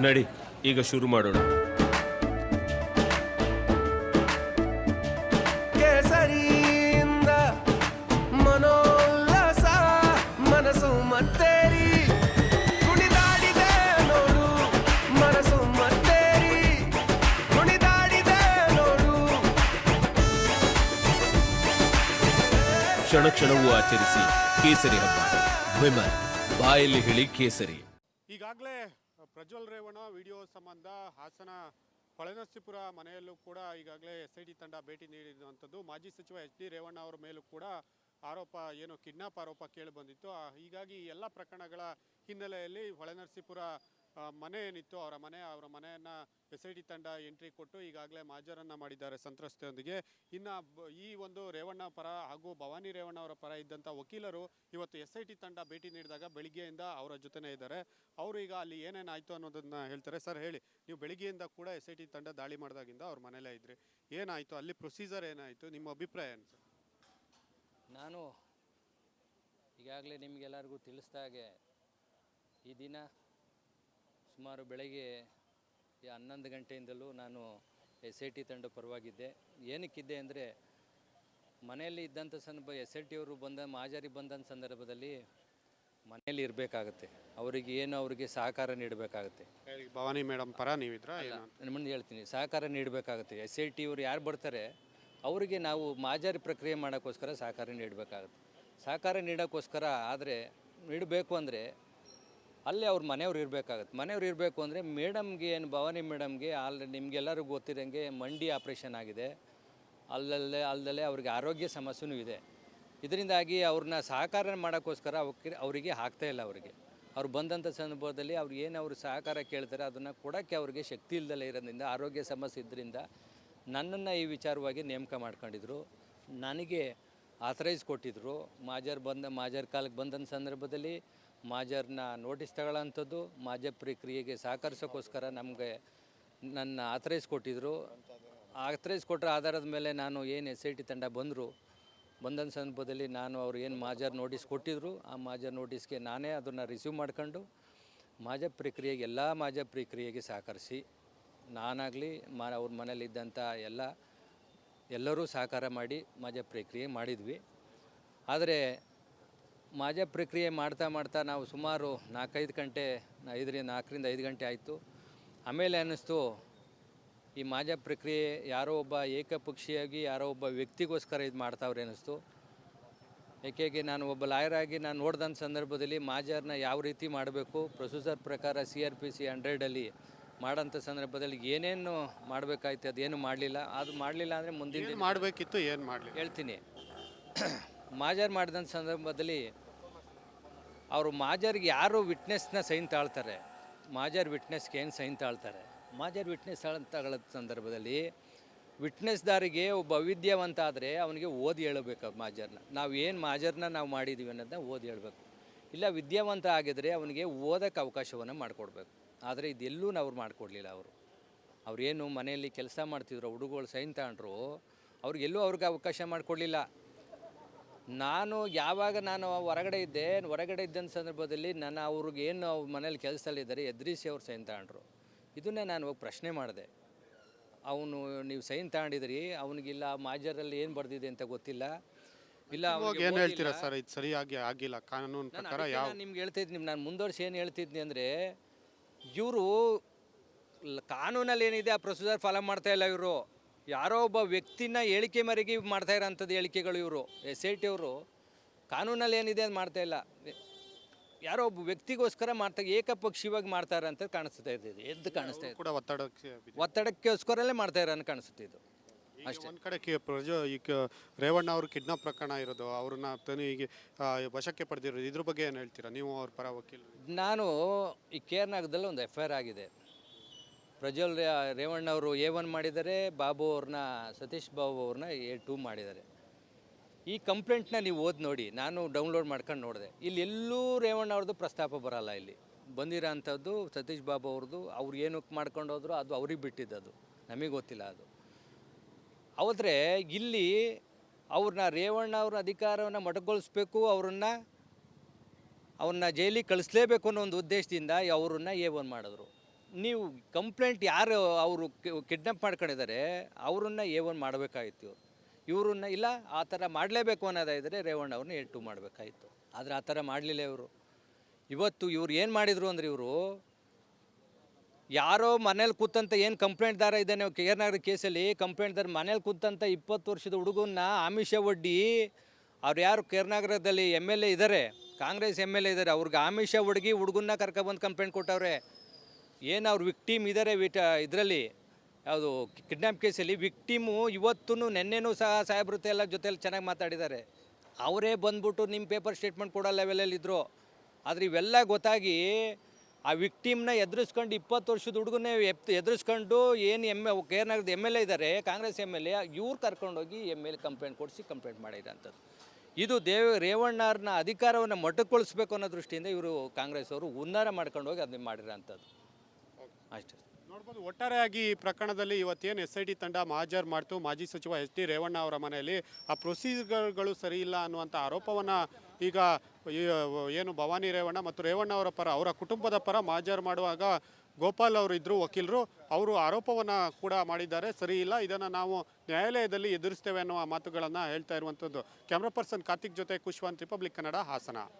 ನಡಿ ಈಗ ಶುರು ಮಾಡೋಣ. ಕೇಸರಿಯಿಂದ ಮನೋಲ್ಲಾಸ ಮನಸ್ಸು ಮತ್ತೇರಿ ಕುಣಿದಾಡಿದೆ ನೋಡು, ಮನಸ್ಸು ಮತ್ತೇರಿ ಕುಣಿದಾಡಿದೆ ನೋಡು. ಕ್ಷಣ ಕ್ಷಣವೂ ಆಚರಿಸಿ ಕೇಸರಿ ಹಬ್ಬ. ವಿಮಲ್ ಬಾಯಲ್ಲಿ ಹೇಳಿ ಕೇಸರಿ. ಈಗಾಗಲೇ ಪ್ರಜ್ವಲ್ ರೇವಣ್ಣ ವಿಡಿಯೋ ಸಂಬಂಧ ಹಾಸನ ಹೊಳೆನರಸೀಪುರ ಮನೆಯಲ್ಲೂ ಕೂಡ ಈಗಾಗಲೇ SIT ತಂಡ ಭೇಟಿ ನೀಡಿರುವಂಥದ್ದು. ಮಾಜಿ ಸಚಿವ HD ರೇವಣ್ಣ ಅವರ ಮೇಲೂ ಕೂಡ ಆರೋಪ ಏನು ಕಿಡ್ನಾಪ್ ಆರೋಪ ಕೇಳಿ ಬಂದಿತ್ತು. ಹೀಗಾಗಿ ಎಲ್ಲ ಪ್ರಕರಣಗಳ ಹಿನ್ನೆಲೆಯಲ್ಲಿ ಹೊಳೆನರಸೀಪುರ ಮನೆ ಏನಿತ್ತು ಅವರ ಮನೆಯನ್ನು SIT ತಂಡ ಎಂಟ್ರಿ ಕೊಟ್ಟು ಈಗಾಗಲೇ ಮಾಜರನ್ನು ಮಾಡಿದ್ದಾರೆ ಸಂತ್ರಸ್ತೆಯೊಂದಿಗೆ. ಇನ್ನು ಈ ಒಂದು ರೇವಣ್ಣ ಪರ ಹಾಗೂ ಭವಾನಿ ರೇವಣ್ಣ ಅವರ ಪರ ಇದ್ದಂಥ ವಕೀಲರು ಇವತ್ತು SIT ತಂಡ ಭೇಟಿ ನೀಡಿದಾಗ ಬೆಳಿಗ್ಗೆಯಿಂದ ಅವರ ಜೊತೆನೇ ಇದ್ದಾರೆ. ಅವರು ಈಗ ಅಲ್ಲಿ ಏನೇನಾಯಿತು ಅನ್ನೋದನ್ನು ಹೇಳ್ತಾರೆ. ಸರ್ ಹೇಳಿ, ನೀವು ಬೆಳಿಗ್ಗೆಯಿಂದ ಕೂಡ SIT ತಂಡ ದಾಳಿ ಮಾಡಿದಾಗಿಂದ ಅವ್ರ ಮನೇಲೇ ಇದ್ರಿ, ಏನಾಯಿತು ಅಲ್ಲಿ ಪ್ರೊಸೀಜರ್ ಏನಾಯಿತು, ನಿಮ್ಮ ಅಭಿಪ್ರಾಯ ಏನು ಸರ್? ನಾನು ಈಗಾಗಲೇ ನಿಮಗೆಲ್ಲರಿಗೂ ತಿಳಿಸ್ದಾಗೆ ಈ ದಿನ ಸುಮಾರು ಬೆಳಗ್ಗೆ 11 ಗಂಟೆಯಿಂದಲೂ ನಾನು SIT ತಂಡ ಪರವಾಗಿದ್ದೆ. ಏನಕ್ಕಿದ್ದೆ ಅಂದರೆ ಮನೆಯಲ್ಲಿ ಇದ್ದಂಥ ಸಂದರ್ಭ SIT ಅವರು ಮಾಜಾರಿ ಬಂದಂಥ ಸಂದರ್ಭದಲ್ಲಿ ಮನೆಯಲ್ಲಿ ಇರಬೇಕಾಗತ್ತೆ, ಅವರಿಗೆ ಸಹಕಾರ ನೀಡಬೇಕಾಗತ್ತೆ. ಭವಾನಿ ಮೇಡಮ್ ಪರ ನೀವಿದ್ರ? ಮುಂದೆ ಹೇಳ್ತೀನಿ, ಸಹಕಾರ ನೀಡಬೇಕಾಗುತ್ತೆ. SIT ಇವರು ಯಾರು ಬರ್ತಾರೆ ಅವರಿಗೆ ನಾವು ಮಾಜಾರಿ ಪ್ರಕ್ರಿಯೆ ಮಾಡೋಕ್ಕೋಸ್ಕರ ಸಹಕಾರ ನೀಡಬೇಕಾಗುತ್ತೆ. ಸಹಕಾರ ನೀಡೋಕ್ಕೋಸ್ಕರ ಆದರೆ ನೀಡಬೇಕು ಅಂದರೆ ಅಲ್ಲೇ ಅವ್ರ ಮನೆಯವ್ರು ಇರಬೇಕಾಗತ್ತೆ. ಮನೆಯವ್ರು ಇರಬೇಕು ಅಂದರೆ ಮೇಡಮ್ಗೆ ಏನು ಭವಾನಿ ಮೇಡಮ್ಗೆ ನಿಮಗೆಲ್ಲರಿಗೂ ಗೊತ್ತಿರೋಂಗೆ ಮಂಡಿ ಆಪ್ರೇಷನ್ ಆಗಿದೆ. ಅಲ್ಲದಲ್ಲೇ ಅವ್ರಿಗೆ ಆರೋಗ್ಯ ಸಮಸ್ಯೆನೂ ಇದೆ. ಇದರಿಂದಾಗಿ ಅವ್ರನ್ನ ಸಹಕಾರ ಮಾಡೋಕ್ಕೋಸ್ಕರ ಅವರಿಗೆ ಆಗ್ತಾಯಿಲ್ಲ. ಅವ್ರು ಬಂದಂಥ ಸಂದರ್ಭದಲ್ಲಿ ಅವ್ರು ಸಹಕಾರ ಕೇಳ್ತಾರೆ ಅದನ್ನು ಕೊಡೋಕ್ಕೆ ಅವ್ರಿಗೆ ಶಕ್ತಿ ಇಲ್ಲದಲ್ಲೇ ಇರೋದ್ರಿಂದ, ಆರೋಗ್ಯ ಸಮಸ್ಯೆ ಇದ್ದರಿಂದ ನನ್ನನ್ನು ಈ ವಿಚಾರವಾಗಿ ನೇಮಕ ಮಾಡ್ಕೊಂಡಿದ್ರು. ನನಗೆ ಆಥರೈಸ್ ಕೊಟ್ಟಿದ್ದರು. ಮಾಜರ್ ಕಾಲಕ್ಕೆ ಬಂದಂಥ ಸಂದರ್ಭದಲ್ಲಿ ಮಾಜರ್ನ ನೋಟಿಸ್ ತಗೊಳ್ಳೋಂಥದ್ದು, ಮಾಜರ್ ಪ್ರಕ್ರಿಯೆಗೆ ಸಹಕರಿಸೋಕ್ಕೋಸ್ಕರ ನನ್ನ ಆಥರೈಸ್ ಕೊಟ್ಟಿದ್ದರು. ಆಥರೈಸ್ ಕೊಟ್ಟರ ಆಧಾರದ ಮೇಲೆ ನಾನು ಏನು SIT ತಂಡ ಬಂದಂಥ ಸಂದರ್ಭದಲ್ಲಿ ಅವ್ರು ಏನು ಮಾಜರ್ ನೋಟಿಸ್ ಕೊಟ್ಟಿದ್ದರು, ಆ ಮಾಜರ್ ನೋಟಿಸ್ಗೆ ನಾನೇ ಅದನ್ನು ರಿಸೀವ್ ಮಾಡ್ಕೊಂಡು ಎಲ್ಲ ಮಾಜರ್ ಪ್ರಕ್ರಿಯೆಗೆ ಸಹಕರಿಸಿ, ನಾನಾಗಲಿ ಅವ್ರ ಮನೇಲಿದ್ದಂಥ ಎಲ್ಲರೂ ಸಹಕಾರ ಮಾಡಿ ಮಾಜರ್ ಪ್ರಕ್ರಿಯೆ ಮಾಡಿದ್ವಿ. ಆದರೆ ಮಾಜರ್ ಪ್ರಕ್ರಿಯೆ ಮಾಡ್ತಾ ನಾವು ಸುಮಾರು 4-5 ಗಂಟೆ 4ರಿಂದ 5 ಗಂಟೆ ಆಯಿತು. ಆಮೇಲೆ ಅನ್ನಿಸ್ತು ಈ ಮಾಜರ್ ಪ್ರಕ್ರಿಯೆ ಯಾರೋ ಒಬ್ಬ ಏಕಪಕ್ಷೀಯಾಗಿ ಯಾರೋ ಒಬ್ಬ ವ್ಯಕ್ತಿಗೋಸ್ಕರ ಇದು ಮಾಡ್ತಾವ್ರೆ ಅನ್ನಿಸ್ತು. ಏಕೆಗೆ ನಾನು ಒಬ್ಬ ಲಾಯರಾಗಿ ನಾನು ನೋಡಿದಂಥ ಸಂದರ್ಭದಲ್ಲಿ ಮಾಜರ್ನ ಯಾವ ರೀತಿ ಮಾಡಬೇಕು, ಪ್ರೊಸೀಜರ್ ಪ್ರಕಾರ CRPC 100 ಮಾಡೋಂಥ ಸಂದರ್ಭದಲ್ಲಿ ಏನೇನು ಮಾಡಬೇಕಾಯ್ತು ಅದೇನು ಮಾಡಲಿಲ್ಲ. ಅದು ಮಾಡಲಿಲ್ಲ ಅಂದರೆ ಮುಂದಿನ ಮಾಡಬೇಕಿತ್ತು, ಏನು ಮಾಡಲಿ ಹೇಳ್ತೀನಿ. ಮಾಜರ್ ಮಾಡಿದಂಥ ಸಂದರ್ಭದಲ್ಲಿ ಅವರು ಮಾಜರ್ಗೆ ಯಾರು ವಿಟ್ನೆಸ್ನ ಸೈನ್ ತಾಳ್ತಾರೆ, ಮಾಜರ್ ವಿಟ್ನೆಸ್ಗೆ ಏನು ಸೈನ್ ತಾಳ್ತಾರೆ, ಮಾಜರ್ ವಿಟ್ನೆಸ್ ತಗೊಳ್ಳೋ ಸಂದರ್ಭದಲ್ಲಿ ವಿಟ್ನೆಸ್ದಾರಿಗೆ ಒಬ್ಬ ಅವಿದ್ಯಾವಂತ ಆದರೆ ಅವನಿಗೆ ಓದಿ ಹೇಳಬೇಕು. ಮಾಜರ್ನ ನಾವು ಮಾಡಿದ್ದೀವಿ ಅನ್ನೋದನ್ನ ಓದಿ ಹೇಳಬೇಕು. ಇಲ್ಲ ವಿದ್ಯಾವಂತ ಆಗಿದ್ರೆ ಅವನಿಗೆ ಓದೋಕ್ಕೆ ಅವಕಾಶವನ್ನು ಮಾಡಿಕೊಡ್ಬೇಕು. ಆದರೆ ಇದೆಲ್ಲೂ ಅವ್ರು ಮಾಡಿಕೊಡ್ಲಿಲ್ಲ. ಅವ್ರೇನು ಮನೆಯಲ್ಲಿ ಕೆಲಸ ಮಾಡ್ತಿದ್ರು, ಹುಡುಗರು ಸೈನ್ ತಗೊಂಡ್ರು, ಅವ್ರಿಗೆಲ್ಲೂ ಅವ್ರಿಗೆ ಅವಕಾಶ ಮಾಡಿಕೊಡ್ಲಿಲ್ಲ. ಯಾವಾಗ ನಾನು ಹೊರಗಡೆ ಇದ್ದಂಥ ಸಂದರ್ಭದಲ್ಲಿ ಅವ್ರಿಗೆ ಏನು ಮನೇಲಿ ಕೆಲಸದಲ್ಲಿದ್ದಾರೆ ಎದುರಿಸಿ ಅವ್ರು ಸೈನ್ ತಗೊಂಡ್ರು. ಇದನ್ನೇ ನಾನು ಹೋಗಿ ಪ್ರಶ್ನೆ ಮಾಡಿದೆ. ನೀವು ಸೈನ್ ತಗೊಂಡಿದ್ರಿ, ಅವನಿಗಿಲ್ಲ ಮಾಜರಲ್ಲಿ ಏನು ಬರ್ದಿದೆ ಅಂತ ಗೊತ್ತಿಲ್ಲ, ಇಲ್ಲ ಏನು ಹೇಳ್ತೀರಾ ಸರ್? ಇದು ಸರಿಯಾಗಿ ಆಗಿಲ್ಲ ಕಾನೂನು ಪ್ರಕಾರ. ನಿಮ್ಗೆ ಹೇಳ್ತಿದ್ದೀನಿ, ನಾನು ಮುಂದುವರ್ಸಿ ಏನು ಹೇಳ್ತಿದ್ನಿ ಅಂದರೆ, ಇವರು ಕಾನೂನಲ್ಲಿ ಏನಿದೆ ಆ ಪ್ರೊಸೀಜರ್ ಫಾಲೋ ಮಾಡ್ತಾ ಇಲ್ಲ. ಇವರು ಯಾರೋ ಒಬ್ಬ ವ್ಯಕ್ತಿನ ಹೇಳಿಕೆ ಮೇರೆಗೆ ಮಾಡ್ತಾ ಇರೋಂಥದ್ದು ಹೇಳಿಕೆಗಳು. ಇವರು SIT ಅವರು ಕಾನೂನಲ್ಲಿ ಏನಿದೆ ಅದು ಮಾಡ್ತಾ ಇಲ್ಲ, ಯಾರೋ ಒಬ್ಬ ವ್ಯಕ್ತಿಗೋಸ್ಕರ ಏಕಪಕ್ಷೀಯವಾಗಿ ಮಾಡ್ತಾ ಇರೋಂಥ ಕಾಣಿಸ್ತಾ ಇದೆ. ಎದ್ದು ಕಾಣಿಸ್ತಾ ಇದೆ, ಒತ್ತಡಕ್ಕೋಸ್ಕರಲ್ಲೇ ಮಾಡ್ತಾ ಇರೋ ಕಾಣಿಸುತ್ತೆ ಇದು ಅಷ್ಟೇ. ಒಂದು ಕಡೆ ಈಗ ರೇವಣ್ಣ ಅವರು ಕಿಡ್ನಾಪ್ ಪ್ರಕರಣ ಇರೋದು, ಅವ್ರನ್ನ ಈಗ ವಶಕ್ಕೆ ಪಡೆದಿರೋದು, ಇದ್ರ ಬಗ್ಗೆ ಏನು ಹೇಳ್ತೀರಾ ನೀವು ಅವ್ರ ಪರ ವಕೀಲ? ನಾನು ಈ ಕೇರ್ನಾಗದಲ್ಲಿ ಒಂದು FIR ಆಗಿದೆ. ಪ್ರಜ್ವಲ್ ರೇವಣ್ಣ ಅವರು A1 ಮಾಡಿದ್ದಾರೆ, ಸತೀಶ್ ಬಾಬು ಅವ್ರನ್ನ A2 ಮಾಡಿದ್ದಾರೆ. ಈ ಕಂಪ್ಲೇಂಟ್ನ ನೀವು ಓದಿ ನೋಡಿ, ನಾನು ಡೌನ್ಲೋಡ್ ಮಾಡ್ಕೊಂಡು ನೋಡಿದೆ. ಇಲ್ಲಿ ಎಲ್ಲೂ ರೇವಣ್ಣ ಅವ್ರದ್ದು ಪ್ರಸ್ತಾಪ ಬರಲ್ಲ. ಇಲ್ಲಿ ಬಂದಿರೋ ಅಂಥದ್ದು ಸತೀಶ್ ಬಾಬು ಅವ್ರದ್ದು, ಅವ್ರು ಏನಕ್ಕೆ ಮಾಡ್ಕೊಂಡು ಹೋದ್ರು ಅದು ಅವ್ರಿಗೆ ಬಿಟ್ಟಿದ್ದದು, ನಮಗೆ ಗೊತ್ತಿಲ್ಲ ಅದು. ಆದರೆ ಇಲ್ಲಿ ರೇವಣ್ಣ ಅವ್ರ ಅಧಿಕಾರವನ್ನು ಮೊಟಕುಗೊಳಿಸ್ಬೇಕು, ಅವ್ರನ್ನ ಜೈಲಿಗೆ ಕಳಿಸ್ಲೇಬೇಕು ಅನ್ನೋ ಒಂದು ಉದ್ದೇಶದಿಂದ ಅವ್ರನ್ನ A1 ಮಾಡಿದ್ರು. ನೀವು ಕಂಪ್ಲೇಂಟ್ ಯಾರು ಅವರು ಕಿಡ್ನಾಪ್ ಮಾಡ್ಕೊಂಡಿದ್ದಾರೆ ಅವ್ರನ್ನ A1 ಮಾಡಬೇಕಾಗಿತ್ತು. ಇವ್ರನ್ನ ಇಲ್ಲ ಆ ಥರ ಮಾಡಲೇಬೇಕು ಅನ್ನೋದಾದರೆ ರೇವಣ್ಣ ಅವ್ರನ್ನ A2 ಮಾಡಬೇಕಾಗಿತ್ತು. ಆದರೆ ಆ ಥರ ಮಾಡಲಿಲ್ಲ ಇವರು. ಇವತ್ತು ಇವ್ರು ಏನು ಮಾಡಿದರು ಅಂದರೆ ಇವರು ಯಾರೋ ಮನೇಲಿ ಕೂತಂತ ಏನು ಕಂಪ್ಲೇಂಟ್ದಾರ ಇದ್ದಾನೆ KR ನಗರ ಕೇಸಲ್ಲಿ ಕಂಪ್ಲೇಂಟ್ದಾರ ಮನೇಲಿ ಕೂತಂತ 20 ವರ್ಷದ ಹುಡುಗನ್ನ ಆಮಿಷ ಒಡ್ಡಿ ಅವ್ರು ಯಾರು KR ನಗರದಲ್ಲಿ MLA ಇದ್ದಾರೆ, ಕಾಂಗ್ರೆಸ್ MLA ಇದ್ದಾರೆ, ಅವ್ರಿಗೆ ಆಮಿಷ ಒಡ್ಗಿ ಹುಡುಗನ್ನ ಕರ್ಕೊಬಂದು ಕಂಪ್ಲೇಂಟ್ ಕೊಟ್ಟವ್ರೆ. ಏನು ಅವ್ರು ವಿಕ್ಟಿಮ್ ಇದ್ದಾರೆ ಇದರಲ್ಲಿ ಯಾವುದು ಕಿಡ್ನಾಪ್ ಕೇಸಲ್ಲಿ ವಿಕ್ಟಿಮು ಇವತ್ತೂ ನೆನ್ನೆನೂ ಸಹ ಸಾಹೇಬ್ರತೆ ಎಲ್ಲ ಜೊತೆಲಿ ಚೆನ್ನಾಗಿ ಮಾತಾಡಿದ್ದಾರೆ. ಅವರೇ ಬಂದ್ಬಿಟ್ಟು ನಿಮ್ಮ ಪೇಪರ್ ಸ್ಟೇಟ್ಮೆಂಟ್ ಕೊಡೋ ಲೆವೆಲಲ್ಲಿದ್ದರು. ಆದರೆ ಇವೆಲ್ಲ ಗೊತ್ತಾಗಿ ಆ ವಿಕ್ಟಿಮ್ನ ಎದುರಿಸ್ಕೊಂಡು 20 ವರ್ಷದ ಹುಡುಗನೇ ಎದುರಿಸ್ಕೊಂಡು ಏನು KR ನಗರದ MLA ಇದ್ದಾರೆ, ಕಾಂಗ್ರೆಸ್ MLA, ಇವ್ರು ಕರ್ಕೊಂಡೋಗಿ ಕಂಪ್ಲೇಂಟ್ ಕೊಡಿಸಿ ಕಂಪ್ಲೇಂಟ್ ಮಾಡಿರೋಂಥದ್ದು. ಇದು ರೇವಣ್ಣವ್ರನ್ನ ಅಧಿಕಾರವನ್ನು ಮೊಟಕುಗೊಳಿಸ್ಬೇಕು ಅನ್ನೋ ದೃಷ್ಟಿಯಿಂದ ಇವರು ಕಾಂಗ್ರೆಸ್ ಅವರು ಹುನ್ನಾರ ಮಾಡ್ಕೊಂಡು ಹೋಗಿ ಅದನ್ನ ಮಾಡಿರೋಂಥದ್ದು ಅಷ್ಟೇ. ನೋಡ್ಬೋದು ಒಟ್ಟಾರೆಯಾಗಿ ಈ ಪ್ರಕರಣದಲ್ಲಿ ಇವತ್ತೇನು SIT ತಂಡ ಮಹಾಜರ್ ಮಾಡ್ತು ಮಾಜಿ ಸಚಿವ HD ರೇವಣ್ಣ ಅವರ ಮನೆಯಲ್ಲಿ ಆ ಪ್ರೊಸೀಜರ್ಗಳು ಸರಿ ಇಲ್ಲ ಅನ್ನುವಂಥ ಆರೋಪವನ್ನು ಈಗ ಏನು ಭವಾನಿ ರೇವಣ್ಣ ಮತ್ತು ರೇವಣ್ಣ ಅವರ ಪರ ಅವರ ಕುಟುಂಬದ ಪರ ಮಹಾಜರ್ ಮಾಡುವಾಗ ಗೋಪಾಲ್ ಅವರು ಇದ್ದರು ವಕೀಲರು, ಅವರು ಆರೋಪವನ್ನು ಕೂಡ ಮಾಡಿದ್ದಾರೆ. ಸರಿ ಇಲ್ಲ, ಇದನ್ನು ನಾವು ನ್ಯಾಯಾಲಯದಲ್ಲಿ ಎದುರಿಸ್ತೇವೆ ಅನ್ನುವ ಮಾತುಗಳನ್ನು ಹೇಳ್ತಾ ಇರುವಂಥದ್ದು. ಕ್ಯಾಮ್ರಾ ಪರ್ಸನ್ ಕಾರ್ತಿಕ್ ಜೊತೆ ಕುಶ್ವಂತ್, ರಿಪಬ್ಲಿಕ್ ಕನ್ನಡ, ಹಾಸನ.